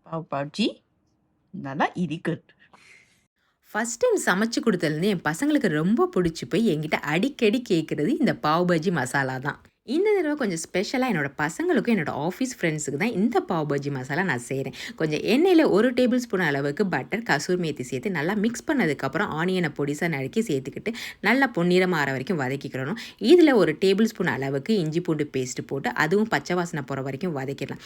பாவ் பாஜி நல்லா இருக்குது. First time சமைச்சு கொடுத்ததுலேருந்து என் பசங்களுக்கு ரொம்ப பிடிச்சி போய் என்கிட்ட அடிக்கடி கேட்குறது இந்த பாவ் பஜ்ஜி மசாலா தான். இந்த தடவை கொஞ்சம் ஸ்பெஷலாக என்னோட பசங்களுக்கும் என்னோட ஆஃபீஸ் ஃப்ரெண்ட்ஸுக்கு தான் இந்த பாவ் பஜ்ஜி மசாலா நான் செய்கிறேன். கொஞ்சம் எண்ணெயில் 1 டேபிள் ஸ்பூன் அளவுக்கு பட்டர், கசூரி மேத்தி சேர்த்து நல்லா மிக்ஸ் பண்ணதுக்கப்புறம் ஆனியனை பொடிசாக நறுக்கி சேர்த்துக்கிட்டு நல்லா பொன்னிறமாக ஆற வரைக்கும் வதக்கிக்கிறணும். இதில் 1 டேபிள் ஸ்பூன் அளவுக்கு இஞ்சி பூண்டு பேஸ்ட்டு போட்டு அதுவும் பச்சை வாசனை போகிற வரைக்கும் வதக்கிடலாம்.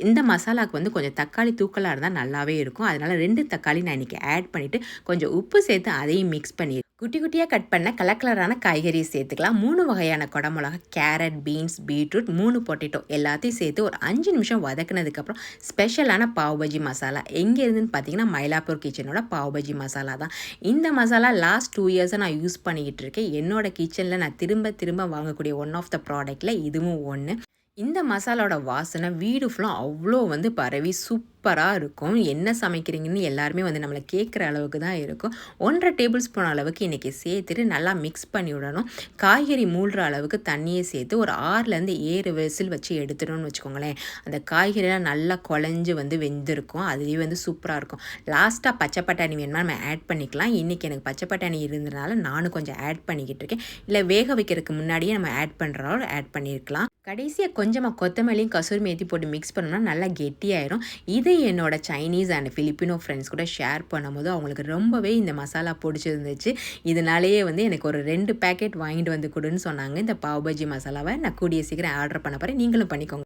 இந்த மசாலாவுக்கு வந்து கொஞ்சம் தக்காளி தூக்கலாக இருந்தால் நல்லாவே இருக்கும். அதனால் 2 தக்காளி நான் இன்றைக்கி ஆட் பண்ணிவிட்டு கொஞ்சம் உப்பு சேர்த்து அதையும் மிக்ஸ் பண்ணி குட்டி குட்டியாக கட் பண்ண கலரான காய்கறியை சேர்த்துக்கலாம். 3 வகையான குடமிளகா, கேரட், பீன்ஸ், பீட்ரூட், 3 பொட்டேட்டோ எல்லாத்தையும் சேர்த்து ஒரு 5 நிமிஷம் வதக்குனதுக்கப்புறம் ஸ்பெஷலான பாவ் பஜ்ஜி மசாலா எங்கே இருந்துன்னு பார்த்தீங்கன்னா மயிலாப்பூர் கிச்சனோட பாவ் பஜ்ஜி மசாலா தான். இந்த மசாலா லாஸ்ட் 2 இயர்ஸாக நான் யூஸ் பண்ணிக்கிட்டு இருக்கேன். என்னோட கிச்சனில் நான் திரும்ப வாங்கக்கூடிய ஒன் ஆஃப் த ப்ராடக்டில் இதுவும் ஒன்று. இந்த மசாலாவோட வாசனை வீடு ஃபுல்லாக அவ்வளோ வந்து பரவி சூப்பராக இருக்கும். என்ன சமைக்கிறீங்கன்னு எல்லாருமே வந்து நம்மளை கேட்குற அளவுக்கு தான் இருக்கும். 1.5 டேபிள் ஸ்பூன் அளவுக்கு இன்றைக்கி சேர்த்துட்டு நல்லா மிக்ஸ் பண்ணி விடணும். காய்கறி மூழ்கிற அளவுக்கு தண்ணியை சேர்த்து ஒரு 6லேருந்து 7 விசில் வச்சு எடுத்துடணும்னு வச்சுக்கோங்களேன். அந்த காய்கறிலாம் நல்லா குழஞ்சி வந்து வெந்திருக்கும். அதுலேயே வந்து சூப்பராக இருக்கும். லாஸ்ட்டாக பச்சை பட்டாணி வேணுமா நம்ம ஆட் பண்ணிக்கலாம். இன்றைக்கி எனக்கு பச்சை பட்டாணி இருந்ததுனால நானும் கொஞ்சம் ஆட் பண்ணிக்கிட்டு இருக்கேன். இல்லை வேக வைக்கிறதுக்கு முன்னாடியே நம்ம ஆட் பண்ணுறோம் ஆட் பண்ணியிருக்கலாம். கடைசியாக கொஞ்சமாக கொத்தமல்லியும் கசூரி மேத்தி போட்டு மிக்ஸ் பண்ணோம்னா நல்லா கெட்டியாயிரும். இதை என்னோட சைனீஸ் அண்ட் ஃபிலிப்பினோ ஃப்ரெண்ட்ஸ் கூட ஷேர் பண்ணும்போது அவங்களுக்கு ரொம்பவே இந்த மசாலா பிடிச்சிருந்துச்சு. இதனாலேயே வந்து எனக்கு ஒரு 2 பேக்கெட் வாங்கிட்டு வந்து கொடுன்னு சொன்னாங்க. இந்த பாவ் பஜ்ஜி மசாலாவை நான் கூடிய சீக்கிரம் ஆர்டர் பண்ண போகிறேன். நீங்களும் பண்ணிக்கோங்க.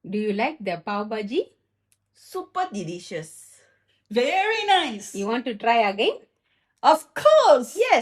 Do you like the pav bhaji? Super delicious. Very nice. You want to try again? Of course. Yes.